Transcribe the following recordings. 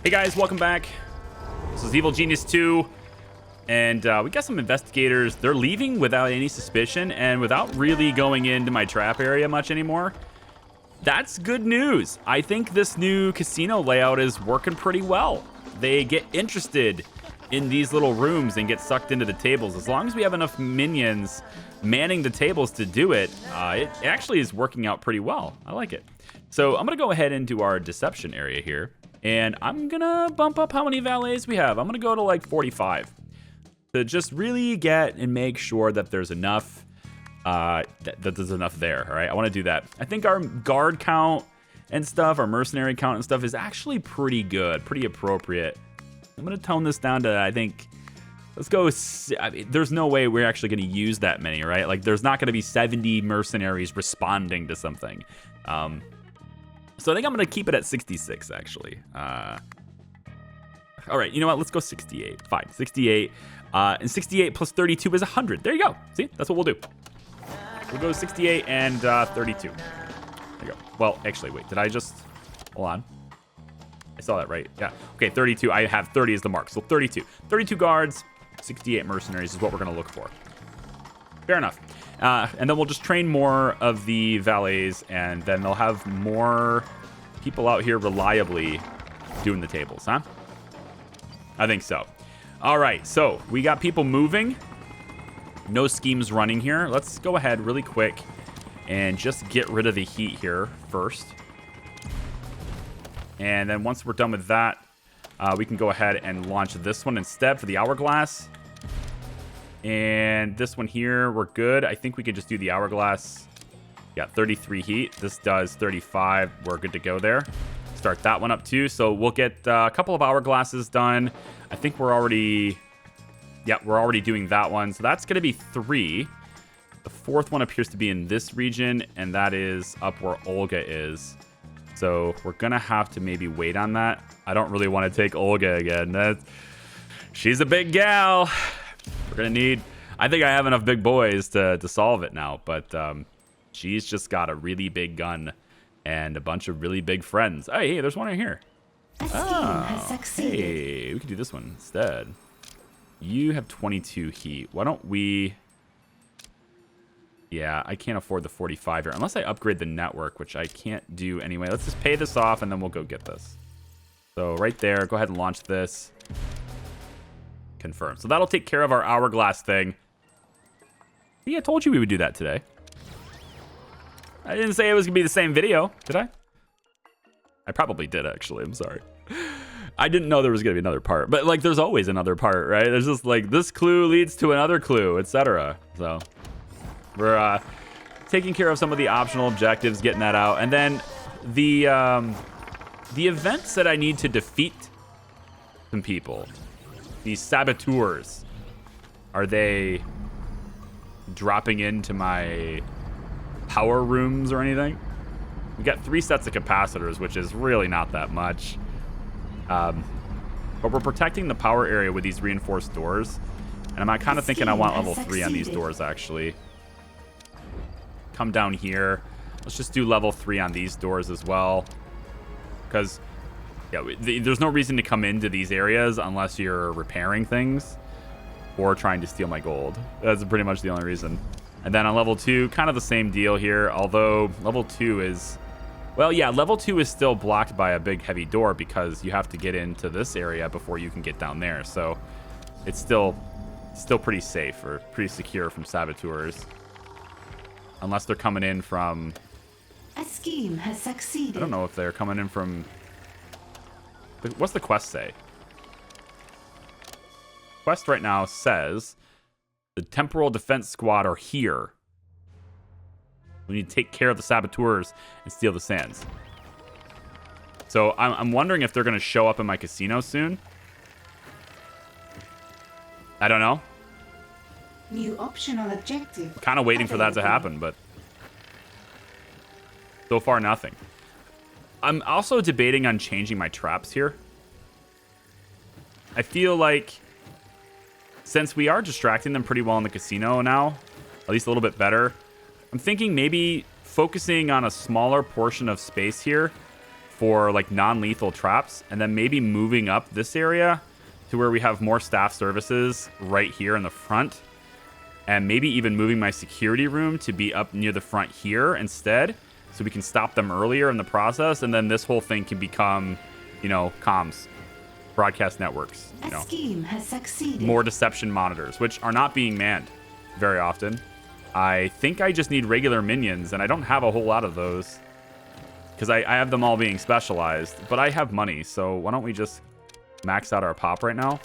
Hey guys, welcome back. This is Evil Genius 2, and we got some investigators. They're leaving without any suspicion and without really going into my trap area much anymore. That's good news. I think this new casino layout is working pretty well. They get interested in these little rooms and get sucked into the tables. As long as we have enough minions manning the tables to do it, it actually is working out pretty well. I like it. So I'm gonna go ahead into our deception area here, and I'm gonna bump up how many valets we have. I'm gonna go to like 45 to just really get and make sure that there's enough, that there's enough there. All right, I want to do that. I think our guard count and stuff, our mercenary count and stuff is actually pretty good, pretty appropriate. I'm gonna tone this down to, I think, let's go. I mean, there's no way we're actually gonna use that many, right? Like, there's not gonna be 70 mercenaries responding to something. So I think I'm gonna keep it at 66, actually. All right, you know what? Let's go 68. Fine, 68. And 68 plus 32 is 100. There you go. See, that's what we'll do. We'll go 68 and 32. There you go. Well, actually, wait. Did I just... Hold on. I saw that right. Yeah. Okay, 32. I have 30 as the mark. So 32. 32 guards, 68 mercenaries is what we're going to look for. Fair enough. And then we'll just train more of the valets, and then they'll have more people out here reliably doing the tables, huh? I think so. All right, so we got people moving. No schemes running here. Let's go ahead really quick and just get rid of the heat here first. And then once we're done with that, we can go ahead and launch this one instead for the hourglass. And this one here, we're good. I think we can just do the hourglass. Yeah, 33 heat. This does 35. We're good to go there. Start that one up too. So we'll get a couple of hourglasses done. I think we're already... Yeah, we're already doing that one. So that's going to be 3. The 4th one appears to be in this region, and that is up where Olga is. So we're going to have to maybe wait on that. I don't really want to take Olga again. She's a big gal. We're going to need... I think I have enough big boys to solve it now, but she's just got a really big gun and a bunch of really big friends. Oh, hey, there's one right here. Oh, hey, we could do this one instead. You have 22 heat. Why don't we... Yeah, I can't afford the 45 here, unless I upgrade the network, which I can't do anyway. Let's just pay this off, and then we'll go get this. So right there, go ahead and launch this. Confirm. So that'll take care of our hourglass thing. See, I told you we would do that today. I didn't say it was going to be the same video, did I? I probably did, actually. I'm sorry. I didn't know there was going to be another part. But, like, there's always another part, right? There's just, like, this clue leads to another clue, etc. So, we're taking care of some of the optional objectives, getting that out. And then the events that I need to defeat some people. These saboteurs. Are they dropping into my power rooms or anything? We got 3 sets of capacitors, which is really not that much. But we're protecting the power area with these reinforced doors. And I'm kind of thinking I want level 3 on these doors, actually. Come down here. Let's just do level 3 on these doors as well. Because, yeah, there's no reason to come into these areas unless you're repairing things or trying to steal my gold. That's pretty much the only reason. And then on level 2, kind of the same deal here, although level 2 is... Well, yeah, level 2 is still blocked by a big heavy door because you have to get into this area before you can get down there. So it's still pretty safe or pretty secure from saboteurs. Unless they're coming in from... A scheme has succeeded. I don't know if they're coming in from... What's the quest say? Quest right now says the temporal defense squad are here. We need to take care of the saboteurs and steal the sands. So I'm wondering if they're going to show up in my casino soon. I don't know. New optional objective. Kind of waiting for that to happen, but so far nothing. I'm also debating on changing my traps here. I feel like since we are distracting them pretty well in the casino now, at least a little bit better, I'm thinking maybe focusing on a smaller portion of space here for like non-lethal traps, and then maybe moving up this area to where we have more staff services right here in the front, and maybe even moving my security room to be up near the front here instead, so we can stop them earlier in the process, and then this whole thing can become, you know, comms, broadcast networks, you know, A scheme has succeeded. more deception monitors, which are not being manned very often. I think I just need regular minions, and I don't have a whole lot of those because I have them all being specialized, but I have money, so why don't we just max out our pop right now?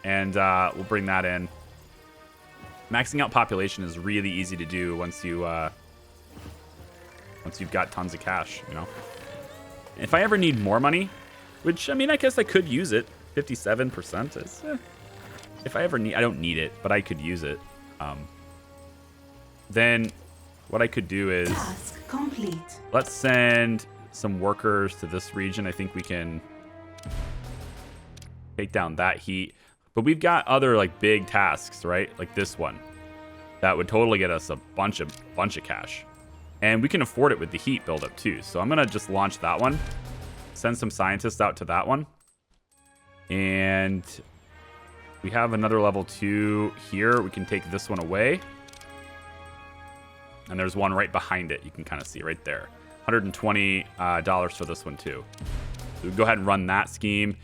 And we'll bring that in. Maxing out population is really easy to do once you've got tons of cash, you know. If I ever need more money, which, I mean, I guess I could use it. 57% is... if I ever need... I don't need it, but I could use it. Then what I could do is... Task complete. let's send some workers to this region. I think we can take down that heat. But we've got other, like, big tasks, right? Like this one. That would totally get us a bunch of cash. And we can afford it with the heat buildup too. So I'm going to just launch that one. Send some scientists out to that one. And we have another level 2 here. We can take this one away. And there's one right behind it. You can kind of see right there. $120 for this one too. So we go ahead and run that scheme.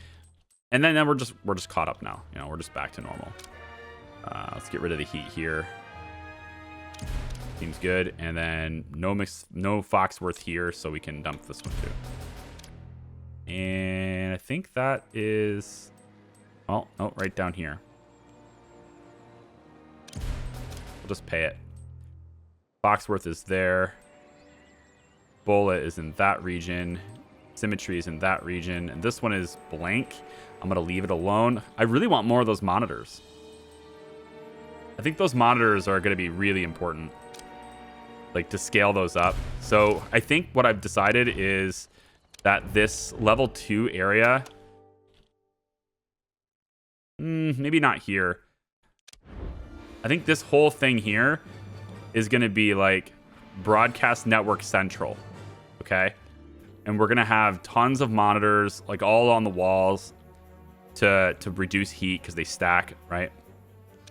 And then we're just caught up now. You know, we're just back to normal. Let's get rid of the heat here. Seems good. And then no Foxworth here, so we can dump this one too. And I think that is... oh, no, right down here. We'll just pay it. Foxworth is there. Bola is in that region. Symmetry is in that region. And this one is blank. I'm going to leave it alone. I really want more of those monitors. I think those monitors are going to be really important. Like, to scale those up. So I think what I've decided is that this level 2 area... maybe not here. I think this whole thing here is going to be like broadcast network central. Okay? And we're going to have tons of monitors, like all on the walls to reduce heat because they stack, right?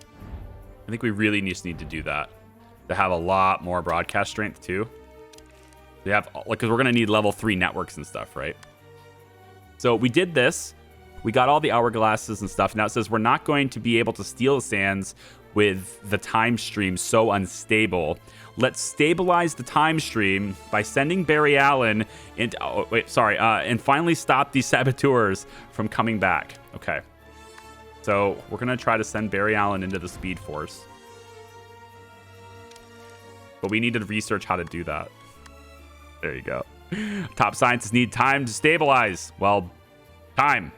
I think we really just need to do that. To have a lot more broadcast strength too. We have, like, because we're going to need level 3 networks and stuff, right? So we did this. We got all the hourglasses and stuff. Now it says we're not going to be able to steal the sands with the time stream so unstable. Let's stabilize the time stream by sending Barry Allen into... oh, wait, sorry. And finally stop these saboteurs from coming back. Okay. So we're going to try to send Barry Allen into the Speed Force. But we need to research how to do that. There you go. Top scientists need time to stabilize. Well, time.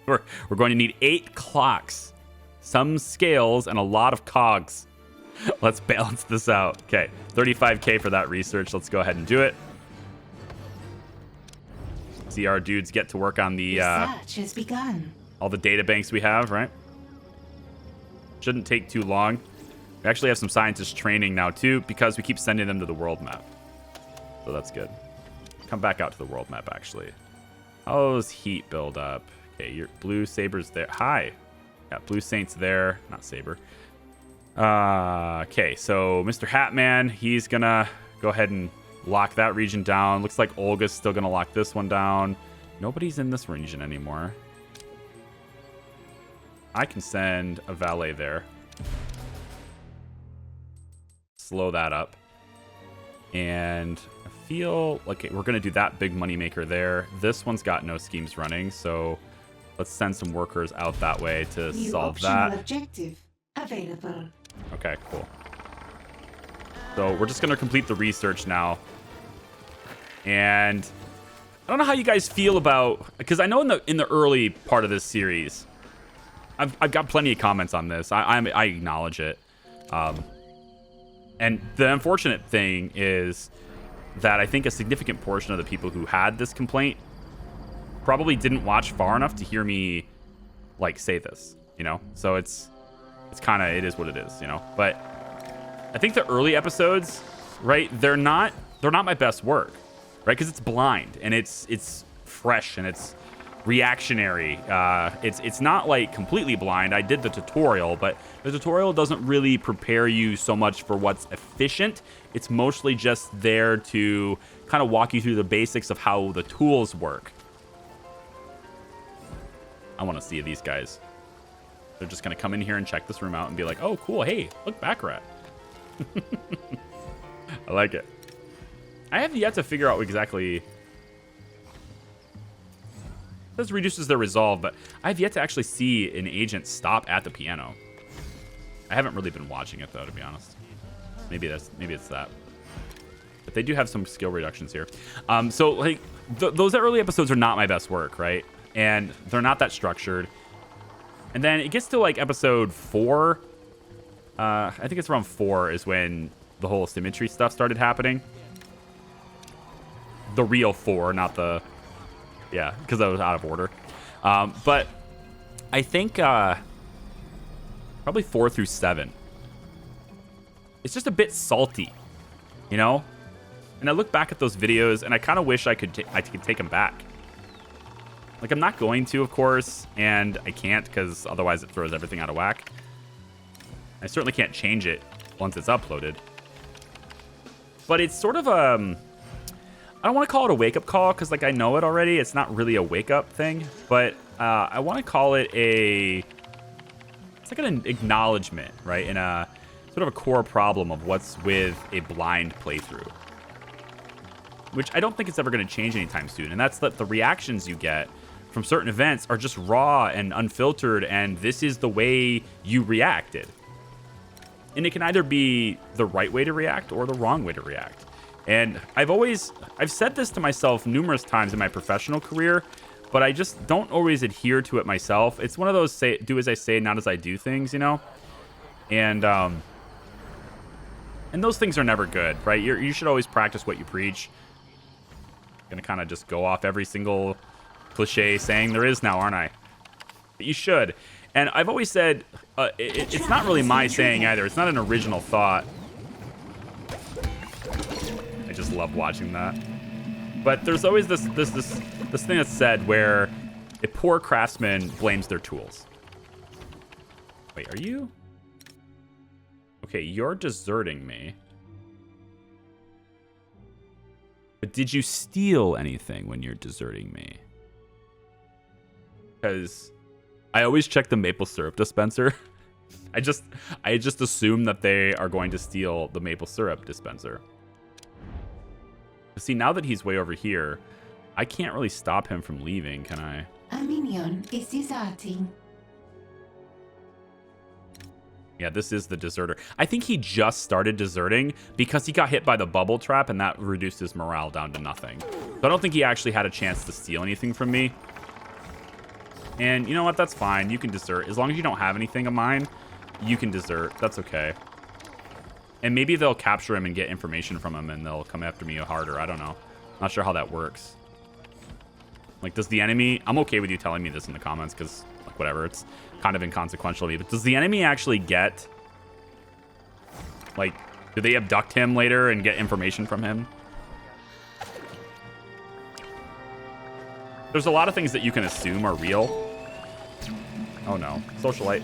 We're going to need 8 clocks, some scales, and a lot of cogs. Let's balance this out. Okay, 35K for that research. Let's go ahead and do it. See our dudes get to work on the Research has begun. all the data banks we have, right? Shouldn't take too long. We actually have some scientists training now too, because we keep sending them to the world map. So that's good. Come back out to the world map, actually. How's heat build up? Okay, your blue saber's there. Hi. Yeah, blue saint's there. Not saber. Okay, so Mr. Hatman, he's gonna go ahead and lock that region down. Looks like Olga's still gonna lock this one down. Nobody's in this region anymore. I can send a valet there. Slow that up. And I feel like we're going to do that big moneymaker there. This one's got no schemes running, so let's send some workers out that way to solve that. Objective available. Okay, cool. So we're just going to complete the research now. And I don't know how you guys feel about... because I know in the early part of this series, I've got plenty of comments on this. I acknowledge it. And the unfortunate thing is that I think a significant portion of the people who had this complaint probably didn't watch far enough to hear me, like, say this, you know? So it's kind of, it is what it is, you know? But I think the early episodes, right, they're not they're not my best work, right? Because it's blind and it's fresh and it's reactionary. It's not like completely blind. I did the tutorial, but the tutorial doesn't really prepare you so much for what's efficient. It's mostly just there to kind of walk you through the basics of how the tools work. I want to see these guys. They're just going to come in here and check this room out and be like, oh, cool. Hey, look, back rat. I like it. I have yet to figure out exactly... This reduces their resolve, but I've yet to actually see an agent stop at the piano. I haven't really been watching it, though, to be honest. Maybe it's that. But they do have some skill reductions here. So, like, those early episodes are not my best work, right? And they're not that structured. And then it gets to, like, episode 4. I think it's around 4 is when the whole symmetry stuff started happening. The real 4, not the... Yeah, because I was out of order. But I think probably 4 through 7. It's just a bit salty, you know? And I look back at those videos, and I kind of wish I could take them back. Like, I'm not going to, of course, and I can't because otherwise it throws everything out of whack. I certainly can't change it once it's uploaded. But it's sort of a... I don't want to call it a wake-up call because, like, I know it already. It's not really a wake-up thing, but I want to call it it's like an acknowledgement, right? In a sort of a core problem of what's with a blind playthrough, which I don't think it's ever going to change anytime soon. And that's that the reactions you get from certain events are just raw and unfiltered, and this is the way you reacted. And it can either be the right way to react or the wrong way to react. And I've said this to myself numerous times in my professional career, but I just don't always adhere to it myself. It's one of those do as I say, not as I do things, you know? And those things are never good, right? You should always practice what you preach. I'm gonna kind of just go off every single cliche saying there is now, aren't I? But you should. And I've always said, it's not really my saying either. It's not an original thought. I just love watching that. But there's always this thing that's said where a poor craftsman blames their tools. Wait, are you? Okay, you're deserting me. But did you steal anything when you're deserting me? Because I always check the maple syrup dispenser. I just assume that they are going to steal the maple syrup dispenser. See, now that he's way over here, I can't really stop him from leaving, can I? A minion is deserting. Yeah, this is the deserter. I think he just started deserting because he got hit by the bubble trap, and that reduced his morale down to nothing. So I don't think he actually had a chance to steal anything from me. And you know what? That's fine. You can desert. As long as you don't have anything of mine, you can desert. That's okay. And maybe they'll capture him and get information from him, and they'll come after me harder. I don't know. Not sure how that works. Like, does the enemy... I'm okay with you telling me this in the comments, because, like, whatever. It's kind of inconsequential to me. But does the enemy actually get... Like, do they abduct him later and get information from him? There's a lot of things that you can assume are real. Oh, no. Socialite.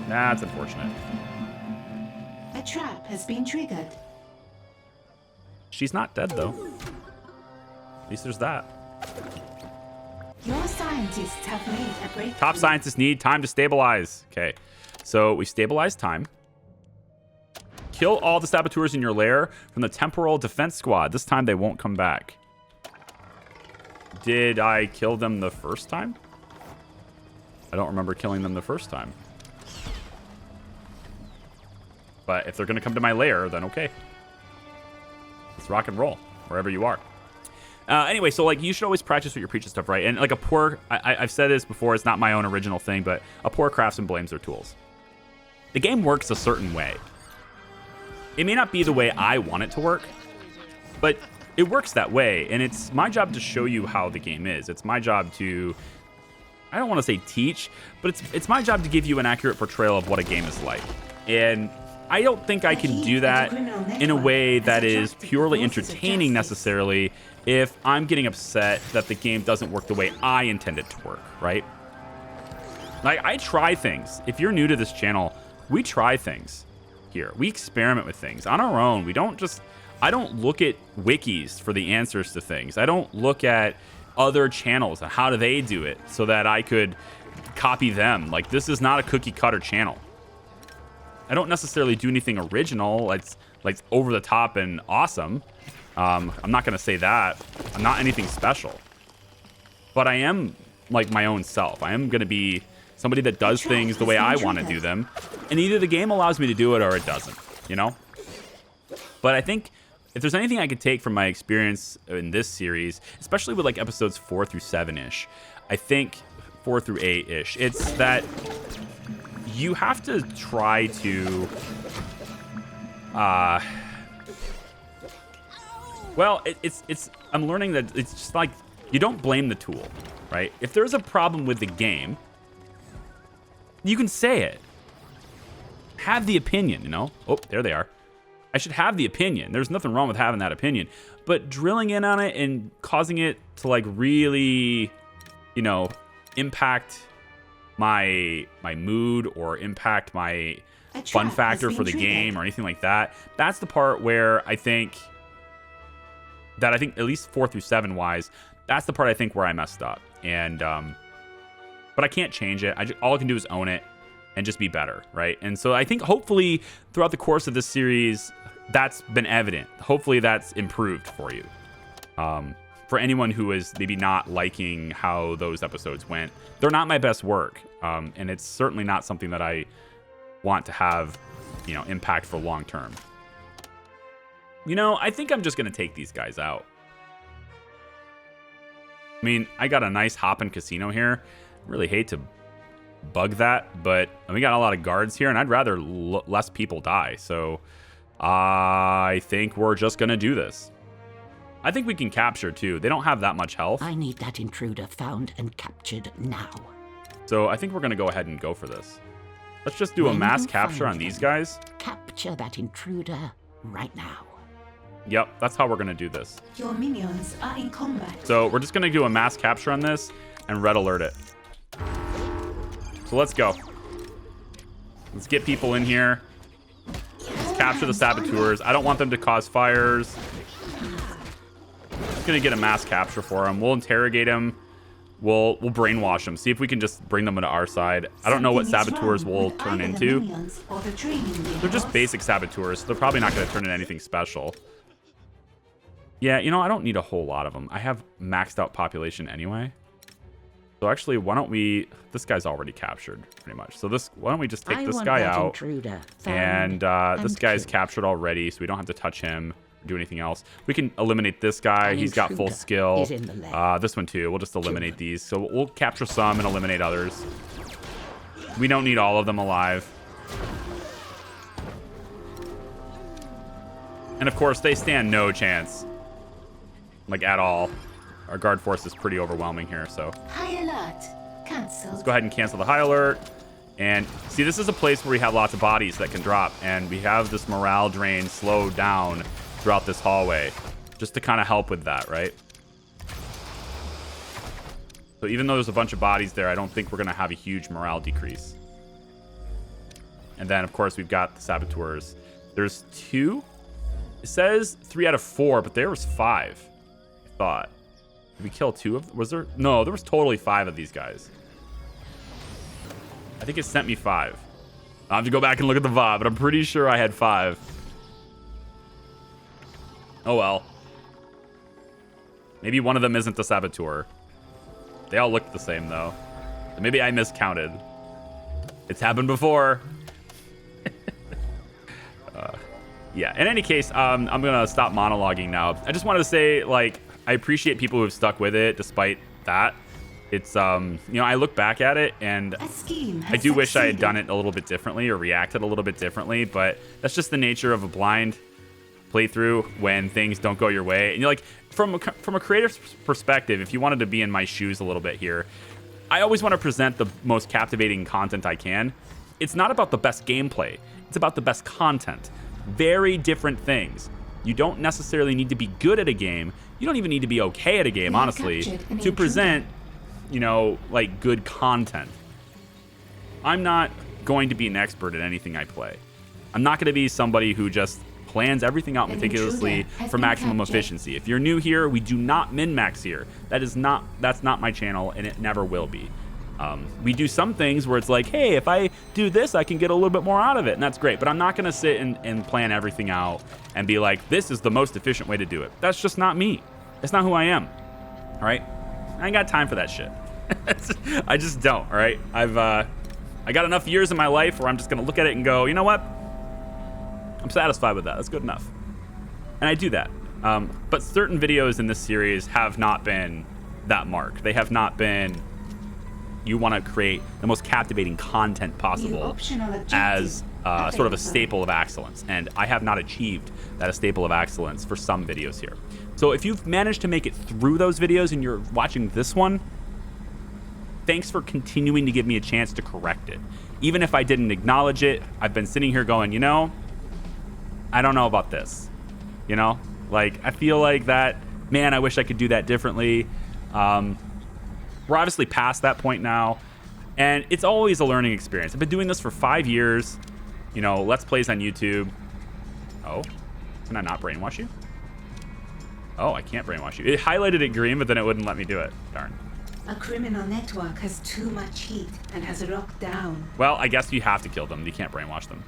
Nah, it's unfortunate. A trap has been triggered. She's not dead, though. At least there's that. Your scientists have made a breakthrough. Top scientists need time to stabilize. Okay, so we stabilize time. Kill all the saboteurs in your lair from the temporal defense squad. This time they won't come back. Did I kill them the first time? I don't remember killing them the first time. But if they're going to come to my lair, then okay. Let's rock and roll, wherever you are. Anyway, so, like, you should always practice what you preach and stuff, right? And, like, I've said this before, it's not my own original thing, but a poor craftsman blames their tools. The game works a certain way. It may not be the way I want it to work, but it works that way, and it's my job to show you how the game is. It's my job to... I don't want to say teach, but it's my job to give you an accurate portrayal of what a game is like. And I don't think I can do that in a way that is purely entertaining necessarily if I'm getting upset that the game doesn't work the way I intend it to work, right? Like, I try things. If you're new to this channel, we try things here. We experiment with things on our own. I don't look at wikis for the answers to things. I don't look at other channels and how do they do it so that I could copy them. Like, this is not a cookie cutter channel. I don't necessarily do anything original. It's like over the top and awesome. I'm not going to say that. I'm not anything special. But I am like my own self. I am going to be somebody that does things the way I want to do them. And either the game allows me to do it or it doesn't, you know? But I think if there's anything I could take from my experience in this series, especially with like episodes 4 through 7-ish, I think 4 through 8-ish, it's that you have to try to, well, I'm learning that it's just like, you don't blame the tool, right? If there's a problem with the game, you can say it. Have the opinion, you know? Oh, there they are. I should have the opinion. There's nothing wrong with having that opinion. But drilling in on it and causing it to like really, you know, impact my mood or impact my fun factor for the game or anything like that, that's the part where I think at least 4 through 7 wise, that's the part I think where I messed up. And but I can't change it. All I can do is own it and just be better, right? And so I think hopefully throughout the course of this series, that's been evident. Hopefully that's improved for you. For anyone who is maybe not liking how those episodes went, they're not my best work. And it's certainly not something that I want to have, you know, impact for long term. You know, I think I'm just going to take these guys out. I mean, I got a nice hopping casino here. Really hate to bug that, but we got a lot of guards here, and I'd rather less people die. So I think we're just going to do this. I think we can capture, too. They don't have that much health. I need that intruder found and captured now. So I think we're going to go ahead and go for this. Let's just do a mass capture on these guys. Capture that intruder right now. Yep, that's how we're going to do this. Your minions are in combat. So we're just going to do a mass capture on this and red alert it. So let's go. Let's get people in here. Let's capture the saboteurs. I don't want them to cause fires. Just going to get a mass capture for them. We'll interrogate them. We'll brainwash them. See if we can just bring them to our side. I don't know what saboteurs will turn into. They're just basic saboteurs, so they're probably not going to turn into anything special. Yeah, you know, I don't need a whole lot of them. I have maxed out population anyway. So actually, why don't we... This guy's already captured, pretty much. So why don't we just take this guy out. And this guy's captured already, so we don't have to touch him or do anything else. We can eliminate this guy. He's got full skill. This one too. We'll just eliminate these. So we'll capture some and eliminate others. We don't need all of them alive. And of course, they stand no chance. Like, at all. Our guard force is pretty overwhelming here, so. High alert. Cancel. Let's go ahead and cancel the high alert. And see, this is a place where we have lots of bodies that can drop, and we have this morale drain slowed down throughout this hallway, just to kind of help with that, right? So even though there's a bunch of bodies there, I don't think we're going to have a huge morale decrease. And then, of course, we've got the saboteurs. There's 2. It says 3 out of 4, but there was 5, I thought. Did we kill 2 of them? Was there? No, there was totally 5 of these guys. I think it sent me 5. I'll have to go back and look at the VOD, but I'm pretty sure I had 5. Oh, well. Maybe one of them isn't the saboteur. They all look the same, though. So maybe I miscounted. It's happened before. Yeah, in any case, I'm going to stop monologuing now. I just wanted to say, like, I appreciate people who have stuck with it despite that. It's, you know, I look back at it and I do wish I had done it a little bit differently or reacted a little bit differently, but that's just the nature of a blind playthrough when things don't go your way. And you're like, from a creator's perspective, if you wanted to be in my shoes a little bit here, I always want to present the most captivating content I can. It's not about the best gameplay. It's about the best content. Very different things. You don't necessarily need to be good at a game. You don't even need to be okay at a game, honestly, to present, you know, like good content. I'm not going to be an expert at anything I play. I'm not going to be somebody who just plans everything out meticulously for maximum efficiency. If you're new here, we do not min-max here. That's not my channel, and it never will be. We do some things where it's like, hey, if I do this, I can get a little bit more out of it, and that's great. But I'm not going to sit and plan everything out and be like, this is the most efficient way to do it. That's just not me. That's not who I am. All right? I ain't got time for that shit. I just don't, all right? I got enough years in my life where I'm just going to look at it and go, you know what? I'm satisfied with that. That's good enough. And I do that. But certain videos in this series have not been that mark. They have not been, you want to create the most captivating content possible as sort of a staple of excellence. And I have not achieved that a staple of excellence for some videos here. So if you've managed to make it through those videos and you're watching this one, thanks for continuing to give me a chance to correct it. Even if I didn't acknowledge it, I've been sitting here going, you know, I don't know about this. You know, like, I feel like that, man, I wish I could do that differently. We're obviously past that point now, and it's always a learning experience. I've been doing this for 5 years, you know, Let's Plays on YouTube. Oh, can I not brainwash you? Oh, I can't brainwash you. It highlighted it green, but then it wouldn't let me do it. Darn. A criminal network has too much heat and has locked down. Well, I guess you have to kill them. You can't brainwash them.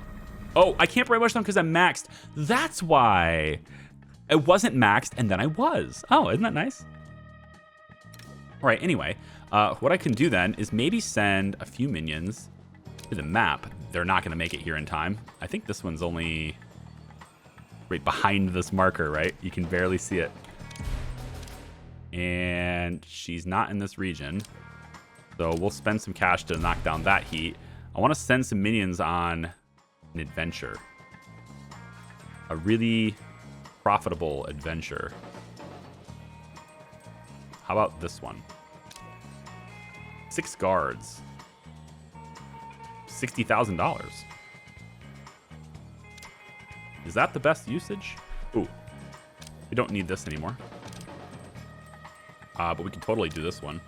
Oh, I can't brainwash them because I'm maxed. That's why. It wasn't maxed, and then I was. Oh, isn't that nice? All right, anyway, what I can do then is maybe send a few minions to the map. They're not going to make it here in time. I think this one's only right behind this marker, right? You can barely see it. And she's not in this region. So we'll spend some cash to knock down that heat. I want to send some minions on an adventure. A really profitable adventure. How about this one? 6 guards. $60,000. Is that the best usage? Ooh. We don't need this anymore. But we can totally do this one.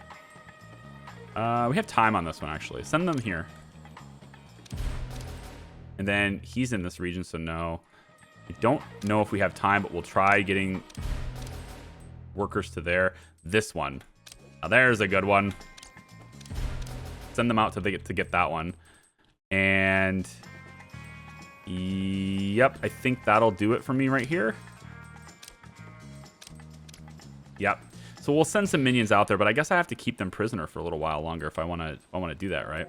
We have time on this one, actually. Send them here. And then he's in this region, so no. I don't know if we have time, but we'll try getting workers to there. This one. Now there's a good one. Send them out to get that one. And yep, I think that'll do it for me right here. Yep. So we'll send some minions out there, but I guess I have to keep them prisoner for a little while longer if I want to do that, right?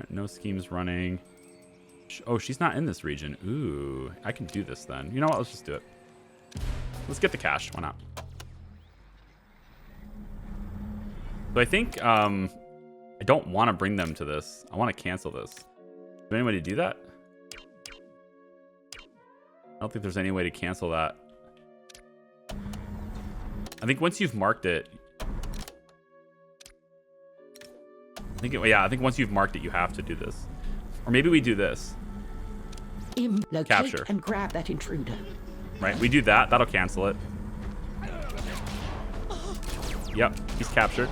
No schemes running. Oh, she's not in this region. Ooh, I can do this then. You know what? Let's just do it. Let's get the cash. Why not? So I think I don't want to bring them to this. I want to cancel this. Is there any way to do that? I don't think there's any way to cancel that. I think once you've marked it, I think once you've marked it, you have to do this. Or maybe we do this. Locate Capture. and grab that intruder. Right, we do that. That'll cancel it. Yep, he's captured.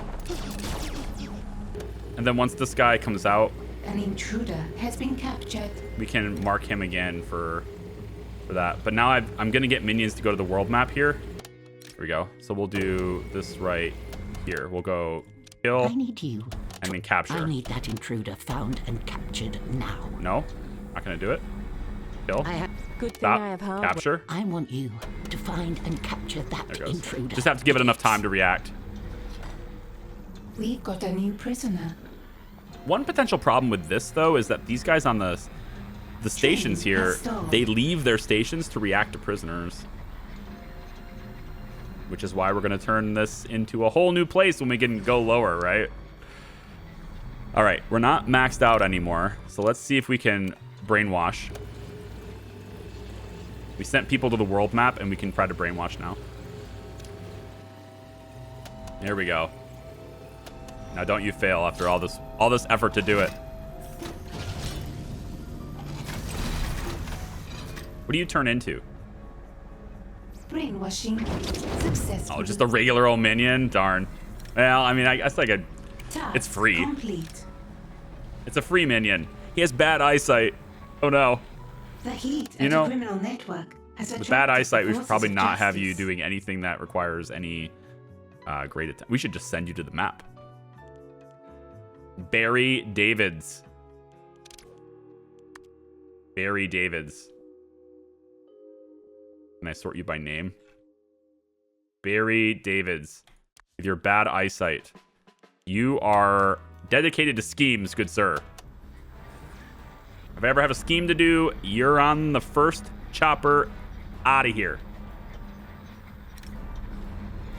And then once this guy comes out, An intruder has been captured. we can mark him again for that. But now I'm going to get minions to go to the world map here. Here we go. So we'll do this right here. We'll go kill I need you. and then capture. I need that intruder found and captured now. No, not going to do it. Kill. Good thing Stop. I have hardware. Capture. I want you to find and capture that There it goes. intruder. Just have to give it enough time to react. We've got a new prisoner. One potential problem with this, though, is that these guys on the stations here, they leave their stations to react to prisoners. Which is why we're going to turn this into a whole new place when we can go lower, right? All right, we're not maxed out anymore. So let's see if we can brainwash. We sent people to the world map, and we can try to brainwash now. There we go. Now don't you fail after all this effort to do it. What do you turn into? Brainwashing successful. Oh, just a regular old minion? Darn. Well, I mean, I guess like it's free. Complete. It's a free minion. He has bad eyesight. Oh no. The heat You at know, the criminal network has With bad attracted eyesight, we should forces probably of not have you justice. doing anything that requires any great attention. We should just send you to the map. Barry Davids. Barry Davids. Can I sort you by name? Barry Davids. With your bad eyesight. You are dedicated to schemes, good sir. If I ever have a scheme to do, you're on the first chopper out of here.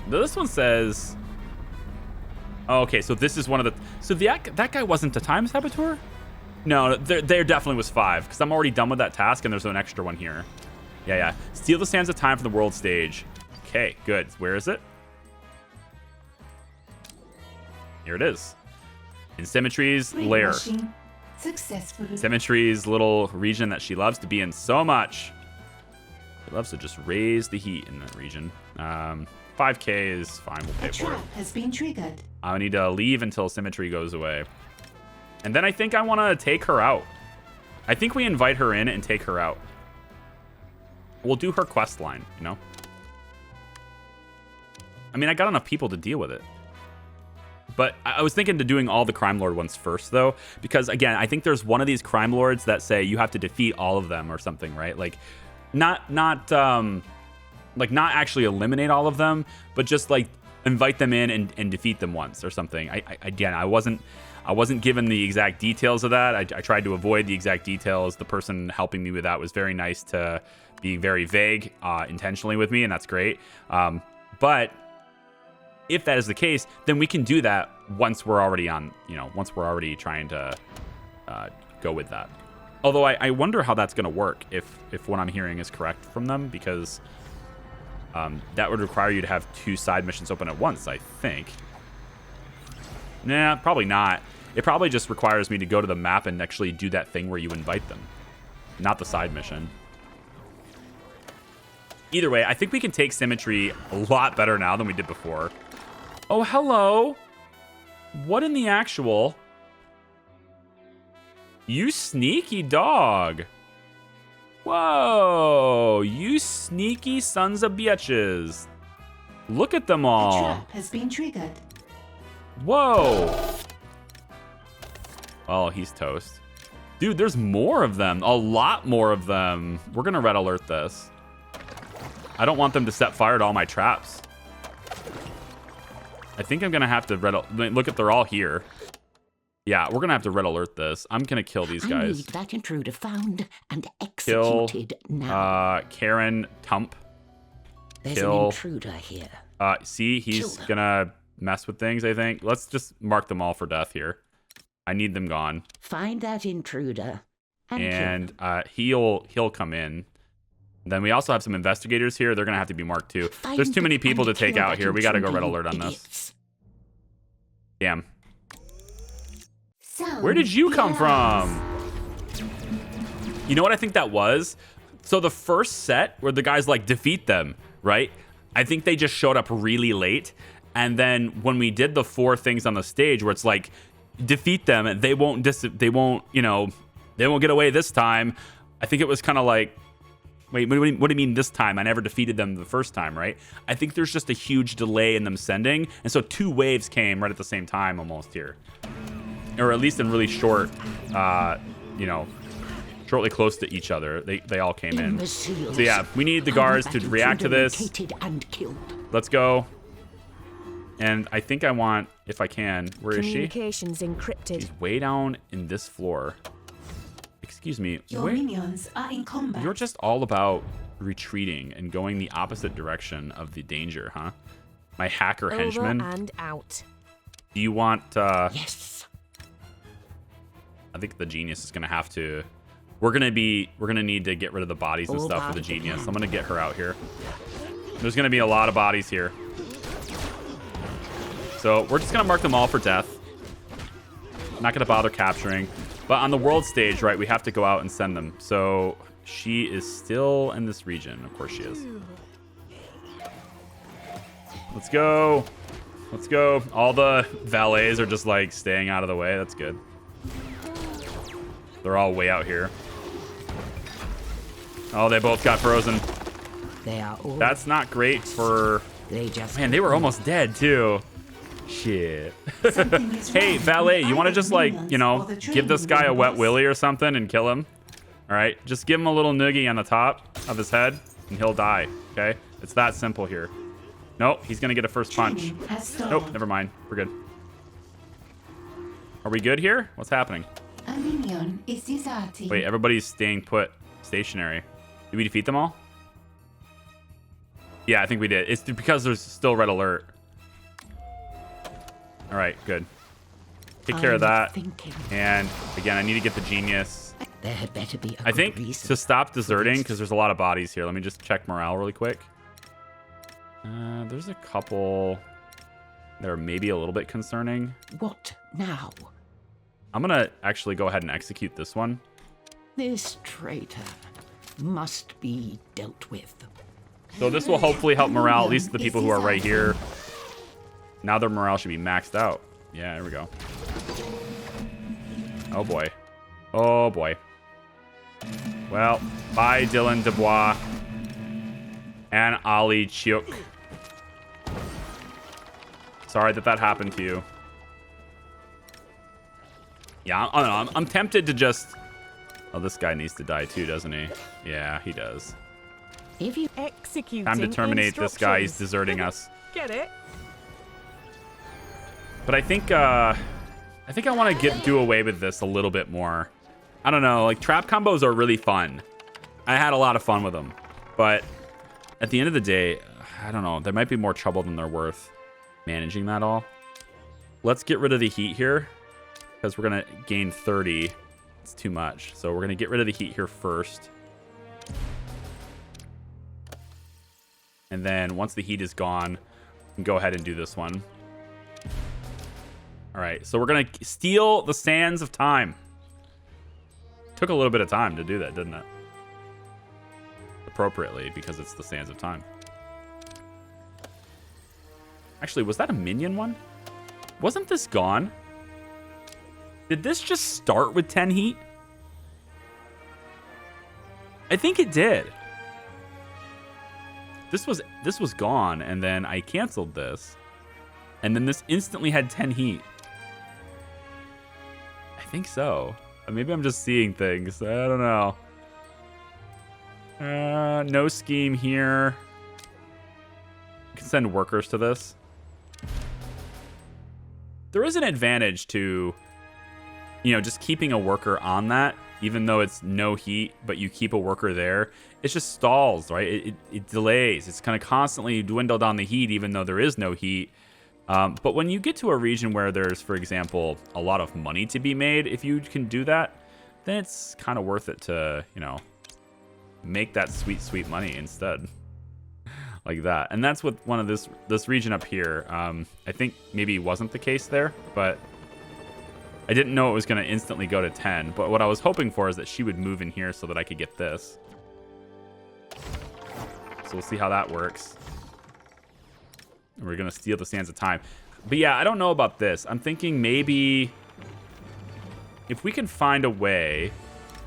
This one says... Oh, okay, so this is one of the... So that guy wasn't a time saboteur? No, there definitely was 5, because I'm already done with that task, and there's an extra one here. Yeah. Steal the sands of time from the world stage. Okay, good. Where is it? Here it is. In Symmetry's lair. Brainwashing successful. Symmetry's little region that she loves to be in so much. She loves to just raise the heat in that region. 5K is fine. We'll pay A for it. trap has been triggered. I need to leave until Symmetry goes away. And then I think I want to take her out. I think we invite her in and take her out. We'll do her quest line, you know? I mean, I got enough people to deal with it. But I was thinking to doing all the Crime Lord ones first, though. Because, again, I think there's one of these Crime Lords that say you have to defeat all of them or something, right? Like, not actually eliminate all of them, but just, like, invite them in and defeat them once or something. I wasn't given the exact details of that. I tried to avoid the exact details. The person helping me with that was very nice to be very vague intentionally with me, and that's great. But if that is the case, then we can do that once we're already on, once we're already trying to go with that. Although I wonder how that's going to work if what I'm hearing is correct from them, because that would require you to have 2 side missions open at once, I think. Nah, probably not. It probably just requires me to go to the map and actually do that thing where you invite them, not the side mission. Either way, I think we can take Symmetry a lot better now than we did before. Oh, hello. What in the actual? You sneaky dog. Whoa, you sneaky sons of bitches. Look at them A all. trap has been triggered. Whoa. Oh, he's toast. Dude, there's more of them. A lot more of them. We're going to red alert this. I don't want them to set fire to all my traps. I think I'm going to have to look at they're all here. Yeah, we're going to have to red alert this. I'm going to kill these I guys. need that intruder found and Kill executed now. Karen Tump. There's kill. an intruder here. See, he's Kill them. gonna mess with things, I think. Let's just mark them all for death here. I need them gone. Find that intruder and And he'll come in. Then we also have some investigators here. They're gonna have to be marked too. Find There's too many and people to take kill out that here. We gotta go red intruding alert on this. idiots. Damn. Sound Where did you come yes. from? You know what I think that was? So the first set where the guys like defeat them, right? I think they just showed up really late. And then when we did the 4 things on the stage where it's like defeat them and they won't get away this time. I think it was kind of like, wait, what do you mean this time? I never defeated them the first time, right? I think there's just a huge delay in them sending. And so 2 waves came right at the same time almost here. Or at least in really short, shortly close to each other. They all came in. So yeah, we need the guards to react to this. And killed. Let's go. And I think I want, if I can, where is she? Communications encrypted. She's way down in this floor. Excuse me. Your Where? minions are in combat. You're just all about retreating and going the opposite direction of the danger, huh? My hacker Over henchman. and out. Do you want, Yes. I think the genius is gonna have to, we're gonna need to get rid of the bodies and All stuff for the about the genius. plan. I'm gonna get her out here. There's gonna be a lot of bodies here. So we're just gonna mark them all for death. Not gonna bother capturing. But on the world stage, right, we have to go out and send them. So she is still in this region. Of course she is. Let's go. Let's go. All the valets are just like staying out of the way. That's good. They're all way out here. Oh, they both got frozen. They are all. That's not great for... They just. Man, they were almost dead too. Shit. Something is Hey, wrong valet, with you want to either just like, minions you know, or the give this training guy a wet boss. willy or something and kill him? All right, just give him a little noogie on the top of his head and he'll die, okay? It's that simple here. Nope, he's going to get a first punch. Training has stalled. Nope, never mind. We're good. Are we good here? What's happening? A minion is deserting. Wait, everybody's staying put, stationary. Did we defeat them all? Yeah, I think we did. It's because there's still red alert. All right, good. Take care of I'm that. thinking. And again, I need to get the genius. There had better be a I good think reason. to stop deserting, this. because there's a lot of bodies here. Let me just check morale really quick. There's a couple that are maybe a little bit concerning. What now? I'm going to actually go ahead and execute this one. This traitor must be dealt with. So this will hopefully help morale, at least the people who are right here. Now their morale should be maxed out. Yeah, there we go. Oh, boy. Oh, boy. Well, bye, Dylan Dubois. And Ali Chiuk. Sorry that happened to you. Yeah, I don't know. I'm tempted to just... Oh, this guy needs to die too, doesn't he? Yeah, he does. If you Executing Time to terminate this guy. He's instructions. deserting us. Get it? But I think I want to do away with this a little bit more. I don't know. Like, trap combos are really fun. I had a lot of fun with them. But at the end of the day, I don't know. There might be more trouble than they're worth managing that all. Let's get rid of the heat here, because we're going to gain 30. It's too much. So we're going to get rid of the heat here first. And then once the heat is gone, we can go ahead and do this one. All right, so we're going to steal the sands of time. Took a little bit of time to do that, didn't it? Appropriately, because it's the sands of time. Actually, was that a minion one? Wasn't this gone? Did this just start with 10 heat? I think it did. This was gone, and then I canceled this. And then this instantly had 10 heat. I think so. Maybe I'm just seeing things. I don't know. No scheme here. We can send workers to this. There is an advantage to, you know, just keeping a worker on that, even though it's no heat, but you keep a worker there. It just stalls, right? It delays. It's kind of constantly dwindle down the heat, even though there is no heat. But when you get to a region where there's, for example, a lot of money to be made, if you can do that, then it's kind of worth it to, you know, make that sweet, sweet money instead. Like that. And that's what one of this region up here, I think maybe wasn't the case there, but I didn't know it was going to instantly go to 10. But what I was hoping for is that she would move in here so that I could get this. So we'll see how that works. We're going to steal the sands of time. But yeah, I don't know about this. I'm thinking maybe if we can find a way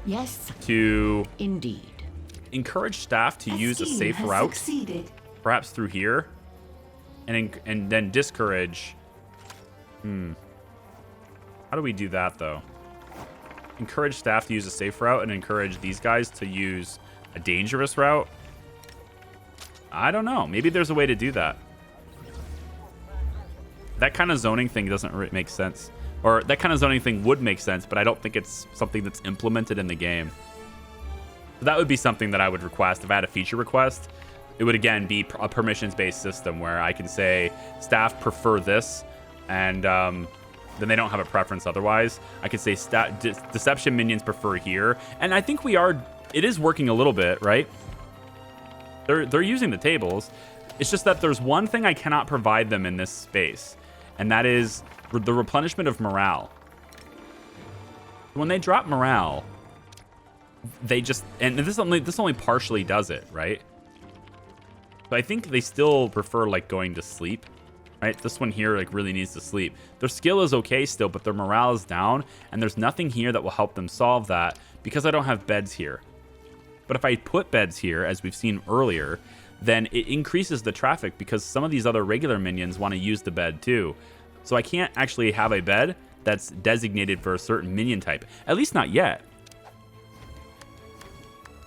yes, to indeed. encourage staff to use a scheme safe has route, succeeded. perhaps through here, and then discourage. How do we do that though? Encourage staff to use a safe route and encourage these guys to use a dangerous route. I don't know. Maybe there's a way to do that. That kind of zoning thing doesn't make sense. Or that kind of zoning thing would make sense, but I don't think it's something that's implemented in the game. So that would be something that I would request. If I had a feature request, it would again be a permissions-based system where I can say staff prefer this, and then they don't have a preference otherwise. I could say deception minions prefer here, and I think it is working a little bit, right? They're using the tables. It's just that there's one thing I cannot provide them in this space, and that is the replenishment of morale. When they drop morale, they just, and this only partially does it, right? So I think they still prefer like going to sleep, right? This one here like really needs to sleep. Their skill is okay still, but their morale is down, and there's nothing here that will help them solve that because I don't have beds here. But if I put beds here, as we've seen earlier, then it increases the traffic because some of these other regular minions want to use the bed too. So I can't actually have a bed that's designated for a certain minion type, at least not yet.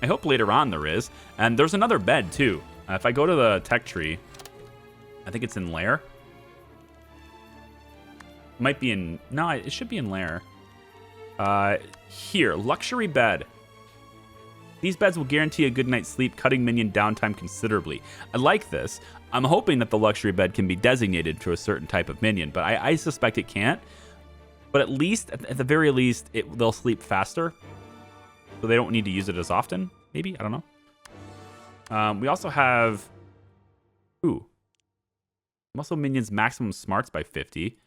I hope later on there is. And there's another bed too. If I go to the tech tree, I think it's in lair. Might be in, no, it should be in lair. Here, luxury bed. These beds will guarantee a good night's sleep, cutting minion downtime considerably. I like this. I'm hoping that the luxury bed can be designated to a certain type of minion, but I suspect it can't. But at least, at the very least, they'll sleep faster. So they don't need to use it as often, maybe? I don't know. We also have... Ooh. Muscle minions maximum smarts by 50.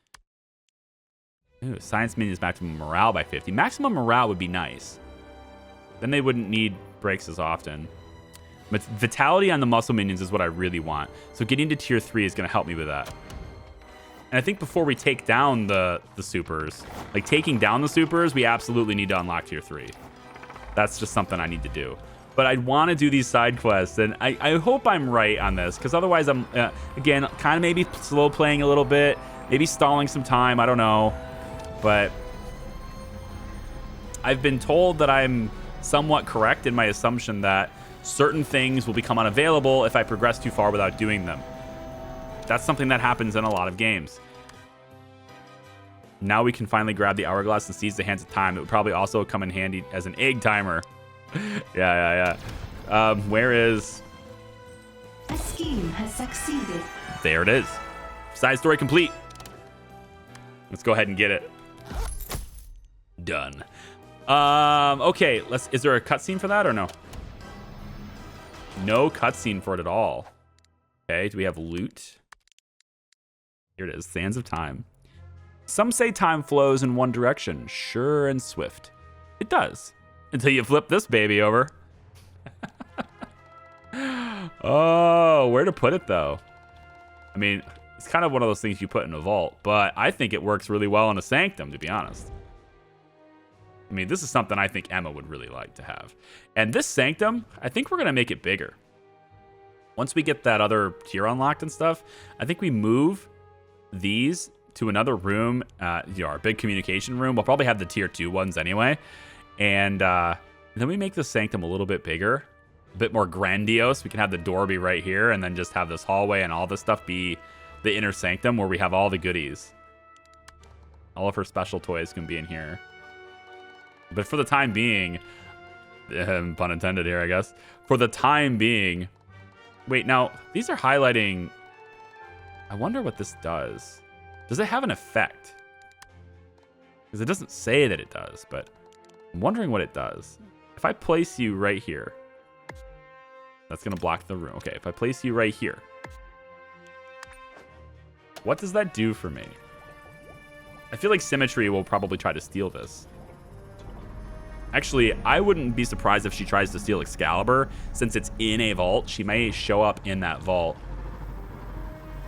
Ooh, science minions maximum morale by 50. Maximum morale would be nice. Then they wouldn't need breaks as often. But vitality on the muscle minions is what I really want. So getting to tier 3 is going to help me with that. And I think before we take down the supers, like taking down the supers, we absolutely need to unlock tier 3. That's just something I need to do. But I'd want to do these side quests, and I hope I'm right on this, because otherwise I'm, again, kind of maybe slow playing a little bit, maybe stalling some time, I don't know. But I've been told that I'm somewhat correct in my assumption that certain things will become unavailable if I progress too far without doing them. That's something that happens in a lot of games. Now we can finally grab the hourglass and seize the hands of time. It would probably also come in handy as an egg timer. yeah. Where is... A scheme has succeeded. There it is. Side story complete. Let's go ahead and get it. Done. Okay, is there a cutscene for that or no? No cutscene for it at all. Okay, do we have loot? Here it is, Sands of Time. Some say time flows in one direction, sure and swift. It does, until you flip this baby over. Oh, where to put it though? I mean, it's kind of one of those things you put in a vault, but I think it works really well in a sanctum, to be honest. I mean, this is something I think Emma would really like to have. And this sanctum, I think we're going to make it bigger. Once we get that other tier unlocked and stuff, I think we move these to another room, our big communication room. We'll probably have the tier 2 ones anyway. And then we make the sanctum a little bit bigger, a bit more grandiose. We can have the door be right here and then just have this hallway and all this stuff be the inner sanctum where we have all the goodies. All of her special toys can be in here. But for the time being, pun intended here, I guess. For the time being, wait, now these are highlighting. I wonder what this does. Does it have an effect? Because it doesn't say that it does, but I'm wondering what it does. If I place you right here, that's going to block the room. Okay, if I place you right here, what does that do for me? I feel like Symmetry will probably try to steal this. Actually, I wouldn't be surprised if she tries to steal Excalibur. Since it's in a vault, she may show up in that vault.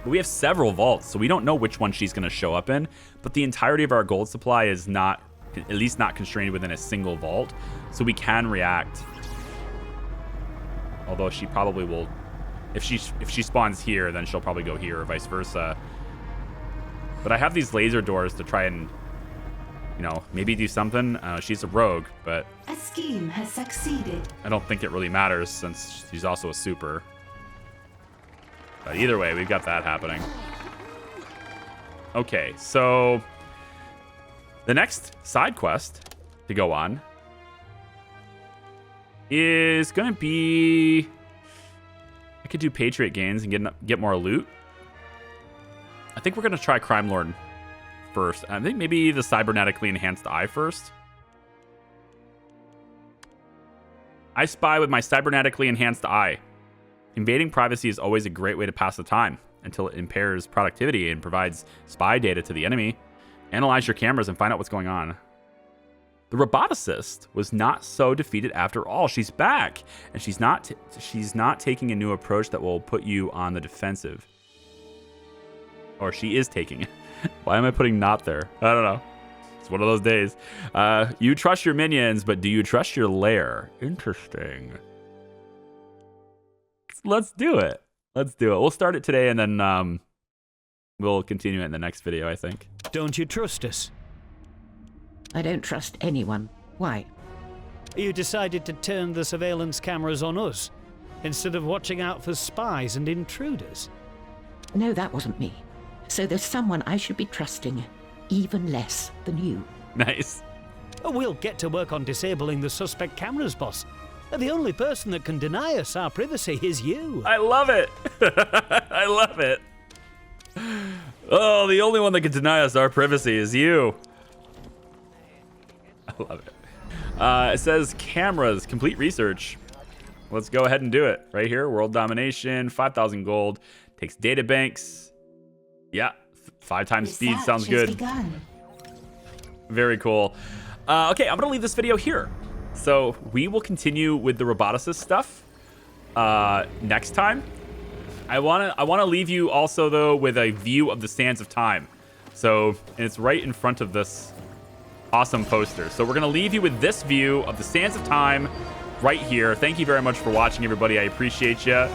But we have several vaults, so we don't know which one she's going to show up in. But the entirety of our gold supply is not, at least not constrained within a single vault. So we can react. Although she probably will, if she spawns here, then she'll probably go here or vice versa. But I have these laser doors to try and, you know, maybe do something. She's a rogue, but A scheme has succeeded. I don't think it really matters since she's also a super. But either way, we've got that happening. Okay, so the next side quest to go on is going to be... I could do Patriot gains and get more loot. I think we're going to try Crime Lord first. I think maybe the cybernetically enhanced eye first. I spy with my cybernetically enhanced eye. Invading privacy is always a great way to pass the time until it impairs productivity and provides spy data to the enemy. Analyze your cameras and find out what's going on. The roboticist was not so defeated after all. She's back, and she's not taking a new approach that will put you on the defensive. Or she is taking it. Why am I putting not there? I don't know. It's one of those days. You trust your minions, but do you trust your lair? Interesting. Let's do it. Let's do it. We'll start it today, and then we'll continue it in the next video, I think. Don't you trust us? I don't trust anyone. Why? You decided to turn the surveillance cameras on us, instead of watching out for spies and intruders. No, that wasn't me. So there's someone I should be trusting even less than you. Nice. We'll get to work on disabling the suspect cameras, boss. The only person that can deny us our privacy is you. I love it. I love it. Oh, the only one that can deny us our privacy is you. I love it. It says cameras, complete research. Let's go ahead and do it right here. World Domination, 5,000 gold. Takes data banks. Yeah, 5 times speed Research sounds has good. begun. Very cool. Okay, I'm gonna leave this video here. So we will continue with the roboticist stuff next time. I wanna leave you also though with a view of the Sands of Time. So, and it's right in front of this awesome poster. So we're gonna leave you with this view of the Sands of Time right here. Thank you very much for watching, everybody. I appreciate you.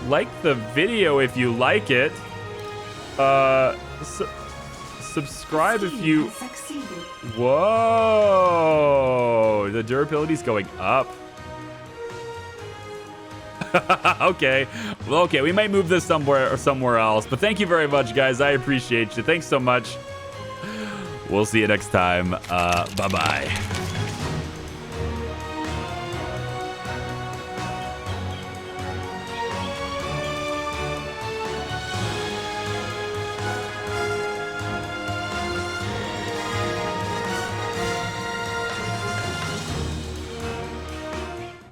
Like the video if you like it. Subscribe if you... Succeeded. Whoa! The durability's going up. Okay. Well, okay, we might move this somewhere else. But thank you very much, guys. I appreciate you. Thanks so much. We'll see you next time. Bye-bye.